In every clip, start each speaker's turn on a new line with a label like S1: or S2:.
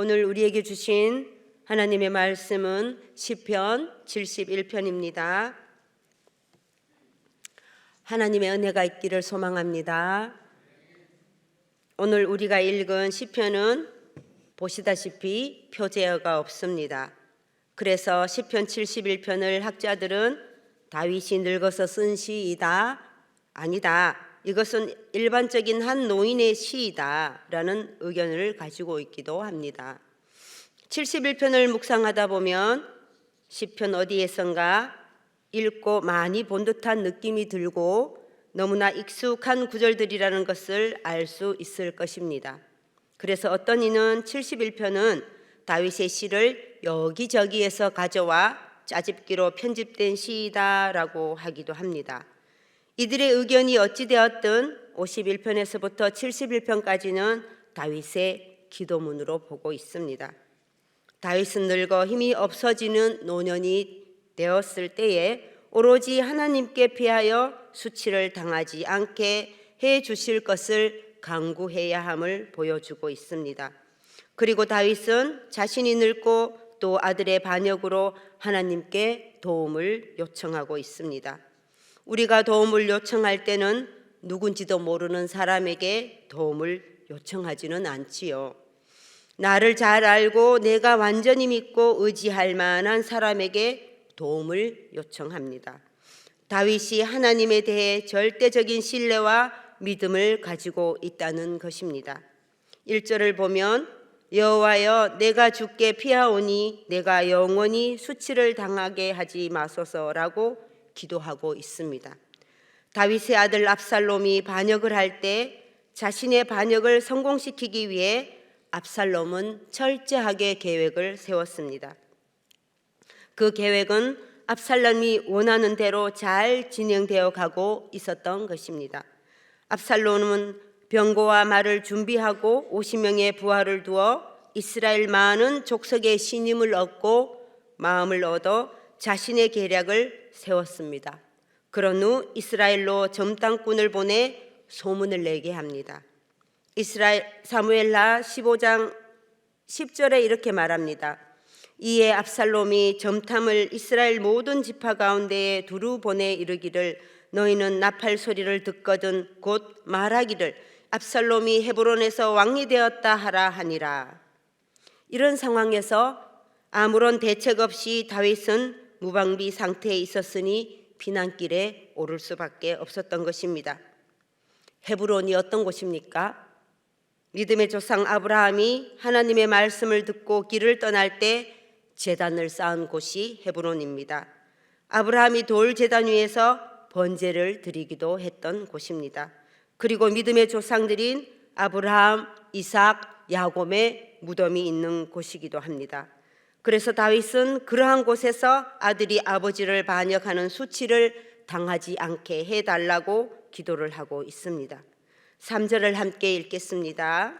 S1: 오늘 우리에게 주신 하나님의 말씀은 시편 71편입니다. 하나님의 은혜가 있기를 소망합니다. 오늘 우리가 읽은 시편은 보시다시피 표제어가 없습니다. 그래서 시편 71편을 학자들은 다윗이 늙어서 쓴 시이다, 아니다, 이것은 일반적인 한 노인의 시이다 라는 의견을 가지고 있기도 합니다. 71편을 묵상하다 보면 시편 어디에선가 읽고 많이 본 듯한 느낌이 들고 너무나 익숙한 구절들이라는 것을 알 수 있을 것입니다. 그래서 어떤 이는 71편은 다윗의 시를 여기저기에서 가져와 짜집기로 편집된 시이다라고 하기도 합니다. 이들의 의견이 어찌되었든 51편에서부터 71편까지는 다윗의 기도문으로 보고 있습니다. 다윗은 늙어 힘이 없어지는 노년이 되었을 때에 오로지 하나님께 피하여 수치를 당하지 않게 해 주실 것을 간구해야 함을 보여주고 있습니다. 그리고 다윗은 자신이 늙고 또 아들의 반역으로 하나님께 도움을 요청하고 있습니다. 우리가 도움을 요청할 때는 누군지도 모르는 사람에게 도움을 요청하지는 않지요. 나를 잘 알고 내가 완전히 믿고 의지할 만한 사람에게 도움을 요청합니다. 다윗이 하나님에 대해 절대적인 신뢰와 믿음을 가지고 있다는 것입니다. 1절을 보면 여호와여 내가 주께 피하오니 내가 영원히 수치를 당하게 하지 마소서라고 기도하고 있습니다. 다윗의 아들 압살롬이 반역을 할 때 자신의 반역을 성공시키기 위해 압살롬은 철저하게 계획을 세웠습니다. 그 계획은 압살롬이 원하는 대로 잘 진행되어 가고 있었던 것입니다. 압살롬은 병거와 말을 준비하고 50명의 부하를 두어 이스라엘 많은 족속의 신임을 얻고 마음을 얻어 자신의 계략을 세웠습니다. 그런 후 이스라엘로 점당꾼을 보내 소문을 내게 합니다. 이스라엘 사무엘하 15장 10절에 이렇게 말합니다. 이에 압살롬이 점탐을 이스라엘 모든 지파 가운데에 두루 보내 이르기를 너희는 나팔 소리를 듣거든 곧 말하기를 압살롬이 헤브론에서 왕이 되었다 하라 하니라. 이런 상황에서 아무런 대책 없이 다윗은 무방비 상태에 있었으니 피난길에 오를 수밖에 없었던 것입니다. 헤브론이 어떤 곳입니까? 믿음의 조상 아브라함이 하나님의 말씀을 듣고 길을 떠날 때 제단을 쌓은 곳이 헤브론입니다. 아브라함이 돌 제단 위에서 번제를 드리기도 했던 곳입니다. 그리고 믿음의 조상들인 아브라함, 이삭, 야곱의 무덤이 있는 곳이기도 합니다. 그래서 다윗은 그러한 곳에서 아들이 아버지를 반역하는 수치를 당하지 않게 해달라고 기도를 하고 있습니다. 3절을 함께 읽겠습니다.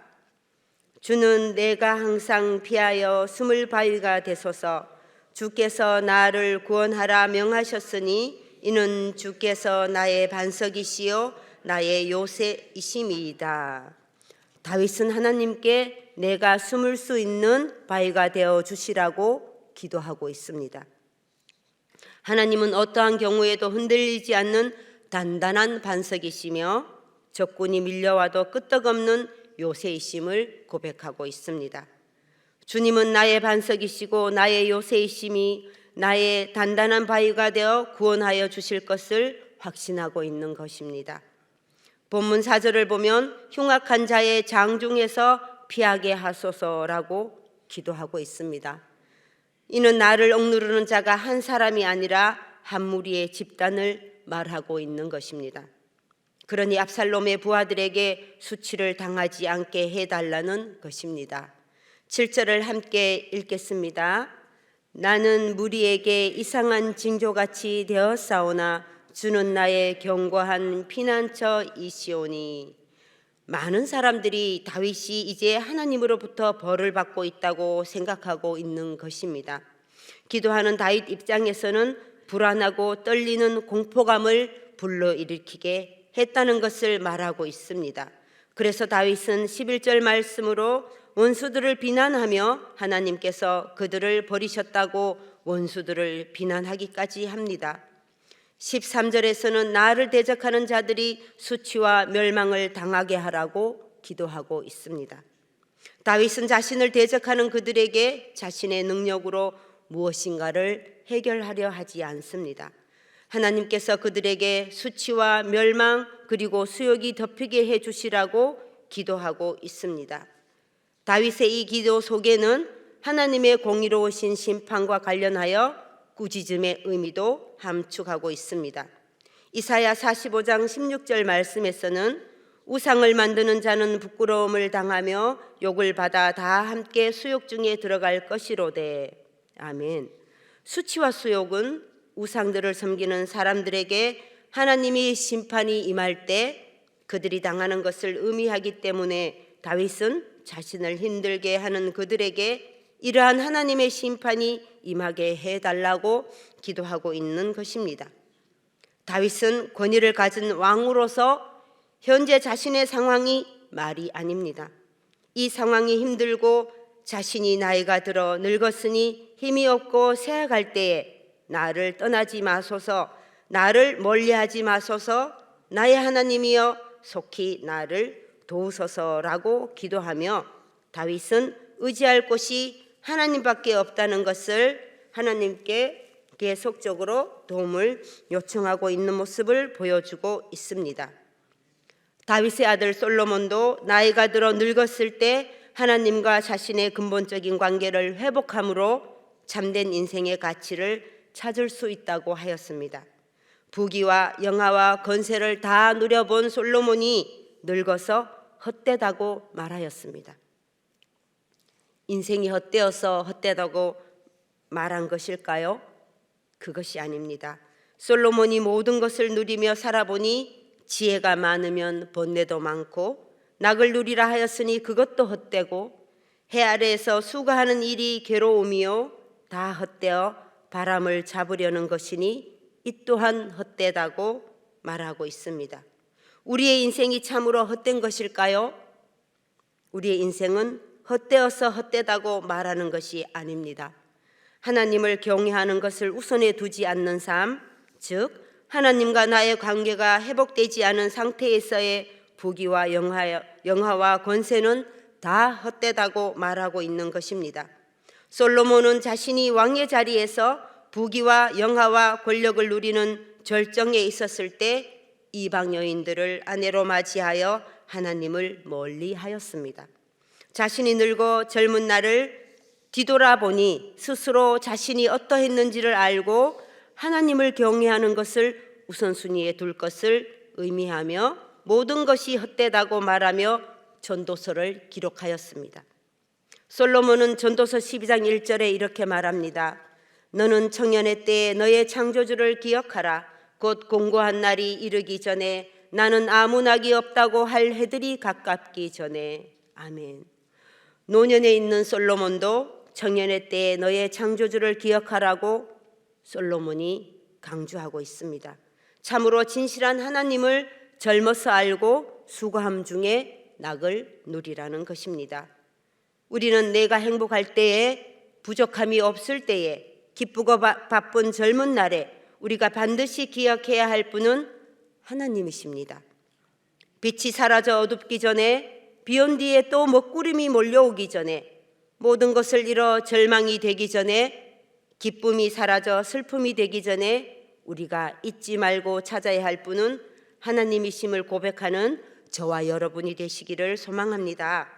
S1: 주는 내가 항상 피하여 숨을 바위가 되소서. 주께서 나를 구원하라 명하셨으니 이는 주께서 나의 반석이시요 나의 요새이심이이다. 다윗은 하나님께 내가 숨을 수 있는 바위가 되어 주시라고 기도하고 있습니다. 하나님은 어떠한 경우에도 흔들리지 않는 단단한 반석이시며 적군이 밀려와도 끄떡없는 요새이심을 고백하고 있습니다. 주님은 나의 반석이시고 나의 요새이심이 나의 단단한 바위가 되어 구원하여 주실 것을 확신하고 있는 것입니다. 본문 4절을 보면 흉악한 자의 장중에서 피하게 하소서라고 기도하고 있습니다. 이는 나를 억누르는 자가 한 사람이 아니라 한 무리의 집단을 말하고 있는 것입니다. 그러니 압살롬의 부하들에게 수치를 당하지 않게 해달라는 것입니다. 7절을 함께 읽겠습니다. 나는 무리에게 이상한 징조같이 되었사오나 주는 나의 견고한 피난처이시오니. 많은 사람들이 다윗이 이제 하나님으로부터 벌을 받고 있다고 생각하고 있는 것입니다. 기도하는 다윗 입장에서는 불안하고 떨리는 공포감을 불러일으키게 했다는 것을 말하고 있습니다. 그래서 다윗은 11절 말씀으로 원수들을 비난하며 하나님께서 그들을 버리셨다고 원수들을 비난하기까지 합니다. 13절에서는 나를 대적하는 자들이 수치와 멸망을 당하게 하라고 기도하고 있습니다. 다윗은 자신을 대적하는 그들에게 자신의 능력으로 무엇인가를 해결하려 하지 않습니다. 하나님께서 그들에게 수치와 멸망 그리고 수욕이 덮이게 해주시라고 기도하고 있습니다. 다윗의 이 기도 속에는 하나님의 공의로우신 심판과 관련하여 꾸짖음의 의미도 함축하고 있습니다. 이사야 45장 16절 말씀에서는 우상을 만드는 자는 부끄러움을 당하며 욕을 받아 다 함께 수욕 중에 들어갈 것이로되. 아멘. 수치와 수욕은 우상들을 섬기는 사람들에게 하나님이 심판이 임할 때 그들이 당하는 것을 의미하기 때문에 다윗은 자신을 힘들게 하는 그들에게 이러한 하나님의 심판이 임하게 해달라고 기도하고 있는 것입니다. 다윗은 권위를 가진 왕으로서 현재 자신의 상황이 말이 아닙니다. 이 상황이 힘들고 자신이 나이가 들어 늙었으니 힘이 없고 쇠약할 때에 나를 떠나지 마소서, 나를 멀리하지 마소서, 나의 하나님이여 속히 나를 도우소서라고 기도하며 다윗은 의지할 곳이 하나님밖에 없다는 것을 하나님께 계속적으로 도움을 요청하고 있는 모습을 보여주고 있습니다. 다윗의 아들 솔로몬도 나이가 들어 늙었을 때 하나님과 자신의 근본적인 관계를 회복함으로 참된 인생의 가치를 찾을 수 있다고 하였습니다. 부귀와 영화와 권세를 다 누려본 솔로몬이 늙어서 헛되다고 말하였습니다. 인생이 헛되어서 헛되다고 말한 것일까요? 그것이 아닙니다. 솔로몬이 모든 것을 누리며 살아보니 지혜가 많으면 번뇌도 많고 낙을 누리라 하였으니 그것도 헛되고 해 아래에서 수고하는 일이 괴로움이요 다 헛되어 바람을 잡으려는 것이니 이 또한 헛되다고 말하고 있습니다. 우리의 인생이 참으로 헛된 것일까요? 우리의 인생은 헛되어서 헛되다고 말하는 것이 아닙니다. 하나님을 경외하는 것을 우선에 두지 않는 삶, 즉 하나님과 나의 관계가 회복되지 않은 상태에서의 부귀와 영화와 권세는 다 헛되다고 말하고 있는 것입니다. 솔로몬은 자신이 왕의 자리에서 부귀와 영화와 권력을 누리는 절정에 있었을 때 이방 여인들을 아내로 맞이하여 하나님을 멀리하였습니다. 자신이 늙어 젊은 날을 뒤돌아보니 스스로 자신이 어떠했는지를 알고 하나님을 경외하는 것을 우선순위에 둘 것을 의미하며 모든 것이 헛되다고 말하며 전도서를 기록하였습니다. 솔로몬은 전도서 12장 1절에 이렇게 말합니다. 너는 청년의 때에 너의 창조주를 기억하라. 곧 공고한 날이 이르기 전에 나는 아무 낙이 없다고 할 해들이 가깝기 전에. 아멘. 노년에 있는 솔로몬도 청년의 때에 너의 창조주를 기억하라고 솔로몬이 강조하고 있습니다. 참으로 진실한 하나님을 젊어서 알고 수고함 중에 낙을 누리라는 것입니다. 우리는 내가 행복할 때에, 부족함이 없을 때에, 기쁘고 바쁜 젊은 날에 우리가 반드시 기억해야 할 분은 하나님이십니다. 빛이 사라져 어둡기 전에, 비온 뒤에 또 먹구름이 몰려오기 전에, 모든 것을 잃어 절망이 되기 전에, 기쁨이 사라져 슬픔이 되기 전에 우리가 잊지 말고 찾아야 할 분은 하나님이심을 고백하는 저와 여러분이 되시기를 소망합니다.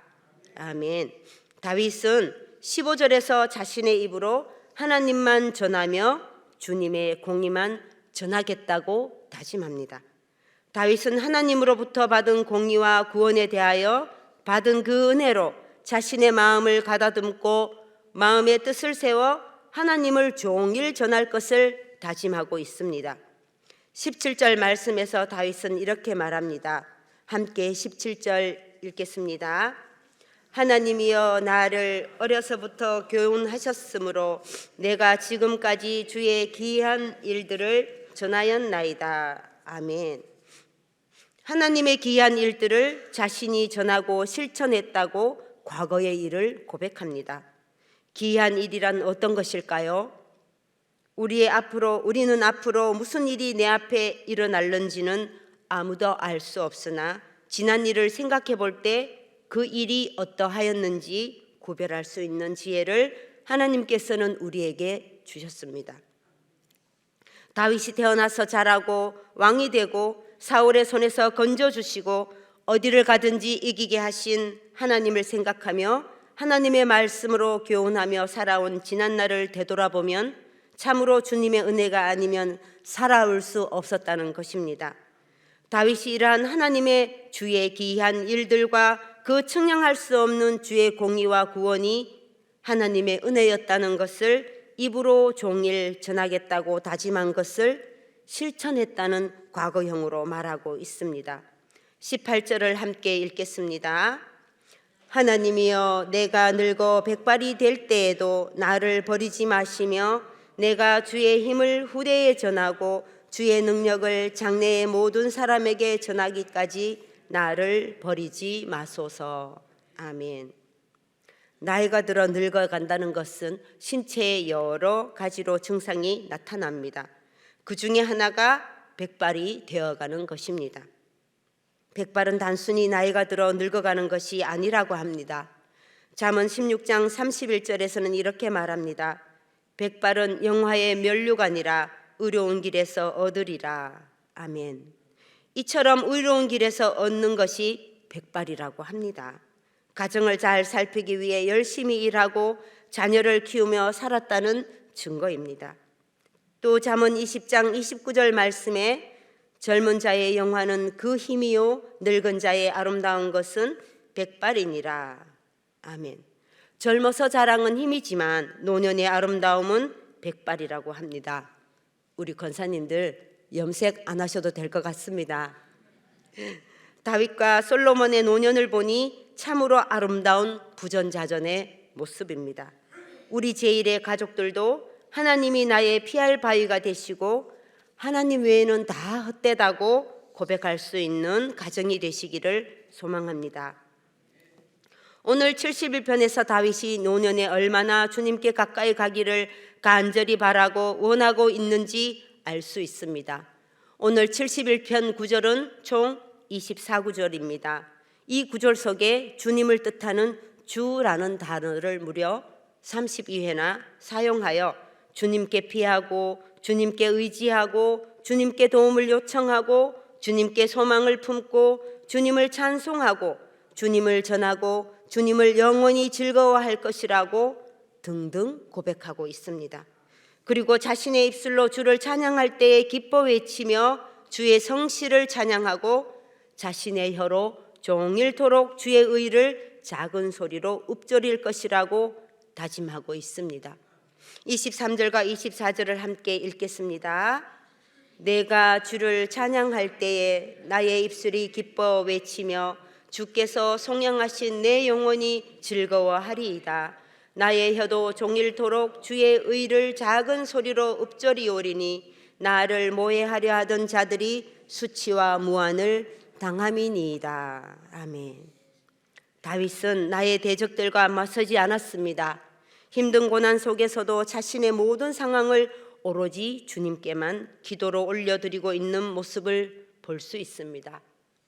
S1: 아멘. 다윗은 15절에서 자신의 입으로 하나님만 전하며 주님의 공의만 전하겠다고 다짐합니다. 다윗은 하나님으로부터 받은 공의와 구원에 대하여 받은 그 은혜로 자신의 마음을 가다듬고 마음의 뜻을 세워 하나님을 종일 전할 것을 다짐하고 있습니다. 17절 말씀에서 다윗은 이렇게 말합니다. 함께 17절 읽겠습니다. 하나님이여 나를 어려서부터 교훈하셨으므로 내가 지금까지 주의 기이한 일들을 전하였나이다. 아멘. 하나님의 기이한 일들을 자신이 전하고 실천했다고 과거의 일을 고백합니다. 기이한 일이란 어떤 것일까요? 우리는 앞으로 무슨 일이 내 앞에 일어날는지는 아무도 알 수 없으나 지난 일을 생각해 볼 때 그 일이 어떠하였는지 구별할 수 있는 지혜를 하나님께서는 우리에게 주셨습니다. 다윗이 태어나서 자라고 왕이 되고 사울의 손에서 건져주시고 어디를 가든지 이기게 하신 하나님을 생각하며 하나님의 말씀으로 교훈하며 살아온 지난날을 되돌아보면 참으로 주님의 은혜가 아니면 살아올 수 없었다는 것입니다. 다윗이 이러한 하나님의 주의 기이한 일들과 그 측량할 수 없는 주의 공의와 구원이 하나님의 은혜였다는 것을 입으로 종일 전하겠다고 다짐한 것을 실천했다는 과거형으로 말하고 있습니다. 18절을 함께 읽겠습니다. 하나님이여, 내가 늙어 백발이 될 때에도 나를 버리지 마시며 내가 주의 힘을 후대에 전하고 주의 능력을 장래의 모든 사람에게 전하기까지 나를 버리지 마소서. 아멘. 나이가 들어 늙어간다는 것은 신체의 여러 가지로 증상이 나타납니다. 그 중에 하나가 백발이 되어가는 것입니다. 백발은 단순히 나이가 들어 늙어가는 것이 아니라고 합니다. 잠언 16장 31절에서는 이렇게 말합니다. 백발은 영화의 면류가 아니라 의로운 길에서 얻으리라. 아멘. 이처럼 의로운 길에서 얻는 것이 백발이라고 합니다. 가정을 잘 살피기 위해 열심히 일하고 자녀를 키우며 살았다는 증거입니다. 또 잠언 20장 29절 말씀에 젊은 자의 영화는 그 힘이요 늙은 자의 아름다운 것은 백발이니라. 아멘. 젊어서 자랑은 힘이지만 노년의 아름다움은 백발이라고 합니다. 우리 권사님들 염색 안 하셔도 될 것 같습니다. 다윗과 솔로몬의 노년을 보니 참으로 아름다운 부전자전의 모습입니다. 우리 제1의 가족들도 하나님이 나의 피할 바위가 되시고 하나님 외에는 다 헛되다고 고백할 수 있는 가정이 되시기를 소망합니다. 오늘 71편에서 다윗이 노년에 얼마나 주님께 가까이 가기를 간절히 바라고 원하고 있는지 알 수 있습니다. 오늘 71편 구절은 총 24구절입니다. 이 구절 속에 주님을 뜻하는 주라는 단어를 무려 32회나 사용하여 주님께 피하고 주님께 의지하고 주님께 도움을 요청하고 주님께 소망을 품고 주님을 찬송하고 주님을 전하고 주님을 영원히 즐거워할 것이라고 등등 고백하고 있습니다. 그리고 자신의 입술로 주를 찬양할 때에 기뻐 외치며 주의 성실을 찬양하고 자신의 혀로 종일토록 주의 의를 작은 소리로 읊조릴 것이라고 다짐하고 있습니다. 23절과 24절을 함께 읽겠습니다. 내가 주를 찬양할 때에 나의 입술이 기뻐 외치며 주께서 송영하신 내 영혼이 즐거워하리이다. 나의 혀도 종일토록 주의 의를 작은 소리로 읊조리오리니 나를 모해하려 하던 자들이 수치와 무한을 당함이니이다. 아멘. 다윗은 나의 대적들과 맞서지 않았습니다. 힘든 고난 속에서도 자신의 모든 상황을 오로지 주님께만 기도로 올려드리고 있는 모습을 볼 수 있습니다.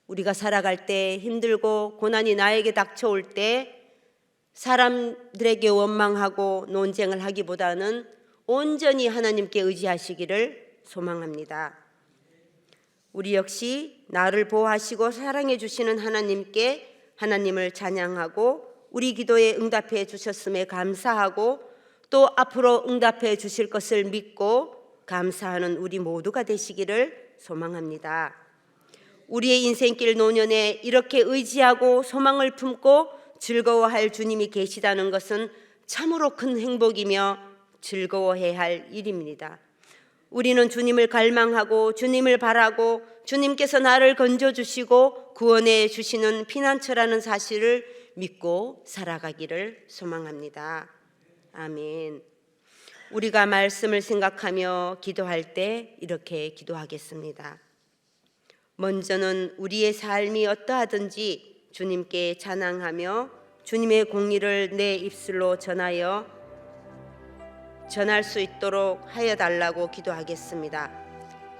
S1: 우리가 살아갈 때 힘들고 고난이 나에게 닥쳐올 때 사람들에게 원망하고 논쟁을 하기보다는 온전히 하나님께 의지하시기를 소망합니다. 우리 역시 나를 보호하시고 사랑해 주시는 하나님께 하나님을 찬양하고 우리 기도에 응답해 주셨음에 감사하고 또 앞으로 응답해 주실 것을 믿고 감사하는 우리 모두가 되시기를 소망합니다. 우리의 인생길 노년에 이렇게 의지하고 소망을 품고 즐거워할 주님이 계시다는 것은 참으로 큰 행복이며 즐거워해야 할 일입니다. 우리는 주님을 갈망하고 주님을 바라고 주님께서 나를 건져주시고 구원해 주시는 피난처라는 사실을 믿고 살아가기를 소망합니다. 아멘. 우리가 말씀을 생각하며 기도할 때 이렇게 기도하겠습니다. 먼저는 우리의 삶이 어떠하든지 주님께 찬양하며 주님의 공의를 내 입술로 전할 수 있도록 하여 달라고 기도하겠습니다.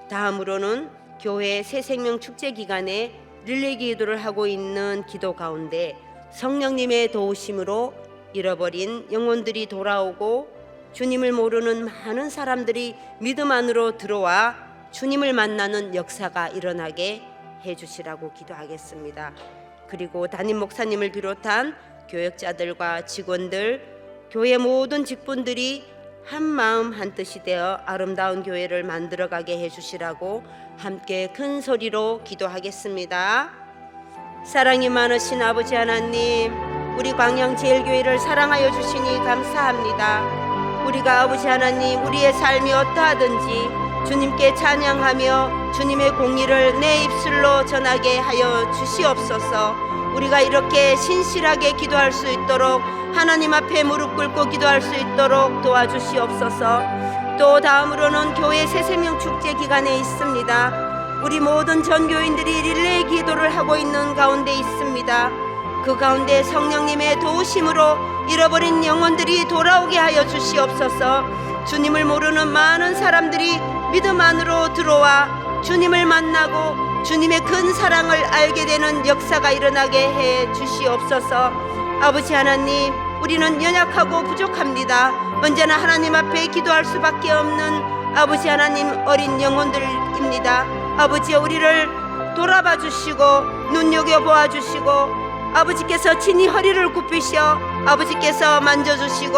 S1: 다음으로는 교회 새생명 축제 기간에 릴레이 기도를 하고 있는 기도 가운데 성령님의 도우심으로 잃어버린 영혼들이 돌아오고 주님을 모르는 많은 사람들이 믿음 안으로 들어와 주님을 만나는 역사가 일어나게 해주시라고 기도하겠습니다. 그리고 담임 목사님을 비롯한 교역자들과 직원들, 교회 모든 직분들이 한 마음 한 뜻이 되어 아름다운 교회를 만들어가게 해주시라고 함께 큰 소리로 기도하겠습니다. 사랑이 많으신 아버지 하나님, 우리 광양제일교회를 사랑하여 주시니 감사합니다. 우리가 아버지 하나님, 우리의 삶이 어떠하든지 주님께 찬양하며 주님의 공의를 내 입술로 전하게 하여 주시옵소서. 우리가 이렇게 신실하게 기도할 수 있도록, 하나님 앞에 무릎 꿇고 기도할 수 있도록 도와주시옵소서. 또 다음으로는 교회 새생명 축제 기간에 있습니다. 우리 모든 전교인들이 릴레이 기도를 하고 있는 가운데 있습니다. 그 가운데 성령님의 도우심으로 잃어버린 영혼들이 돌아오게 하여 주시옵소서. 주님을 모르는 많은 사람들이 믿음 안으로 들어와 주님을 만나고 주님의 큰 사랑을 알게 되는 역사가 일어나게 해 주시옵소서. 아버지 하나님, 우리는 연약하고 부족합니다. 언제나 하나님 앞에 기도할 수밖에 없는 아버지 하나님 어린 영혼들입니다. 아버지, 우리를 돌아봐 주시고 눈여겨보아 주시고 아버지께서 친히 허리를 굽히셔 아버지께서 만져주시고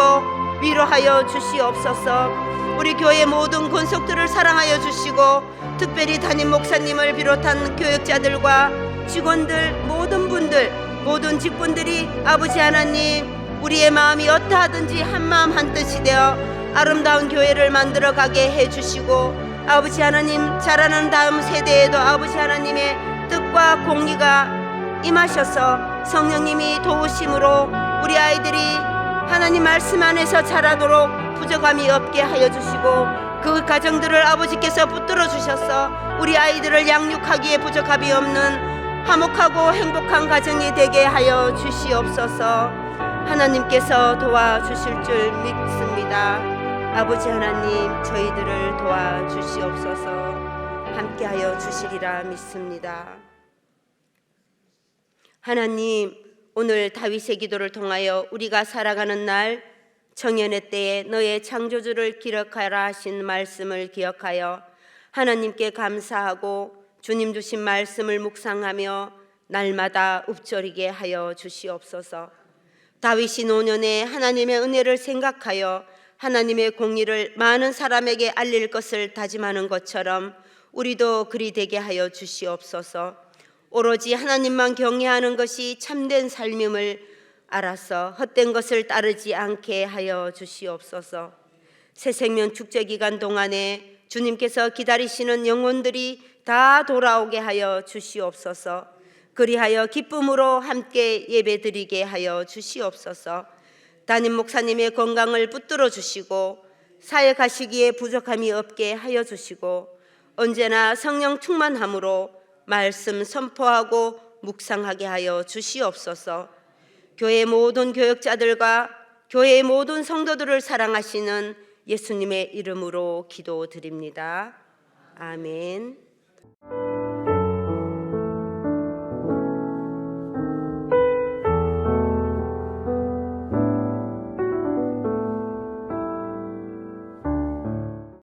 S1: 위로하여 주시옵소서. 우리 교회 모든 권속들을 사랑하여 주시고 특별히 담임 목사님을 비롯한 교역자들과 직원들, 모든 분들, 모든 직분들이 아버지 하나님, 우리의 마음이 어떠하든지 한마음 한뜻이 되어 아름다운 교회를 만들어가게 해주시고 아버지 하나님, 자라는 다음 세대에도 아버지 하나님의 뜻과 공의가 임하셔서 성령님이 도우심으로 우리 아이들이 하나님 말씀 안에서 자라도록 부족함이 없게 하여 주시고 그 가정들을 아버지께서 붙들어 주셔서 우리 아이들을 양육하기에 부족함이 없는 화목하고 행복한 가정이 되게 하여 주시옵소서. 하나님께서 도와주실 줄 믿습니다. 아버지 하나님, 저희들을 도와주시옵소서. 함께하여 주시리라 믿습니다. 하나님, 오늘 다윗의 기도를 통하여 우리가 살아가는 날 청년의 때에 너의 창조주를 기억하라 하신 말씀을 기억하여 하나님께 감사하고 주님 주신 말씀을 묵상하며 날마다 읊조리게 하여 주시옵소서. 다윗이 노년에 하나님의 은혜를 생각하여 하나님의 공의를 많은 사람에게 알릴 것을 다짐하는 것처럼 우리도 그리 되게 하여 주시옵소서. 오로지 하나님만 경외하는 것이 참된 삶임을 알아서 헛된 것을 따르지 않게 하여 주시옵소서. 새생명 축제 기간 동안에 주님께서 기다리시는 영혼들이 다 돌아오게 하여 주시옵소서. 그리하여 기쁨으로 함께 예배드리게 하여 주시옵소서. 담임 목사님의 건강을 붙들어 주시고 사역하시기에 부족함이 없게 하여 주시고 언제나 성령 충만함으로 말씀 선포하고 묵상하게 하여 주시옵소서. 교회 모든 교역자들과 교회의 모든 성도들을 사랑하시는 예수님의 이름으로 기도드립니다. 아멘.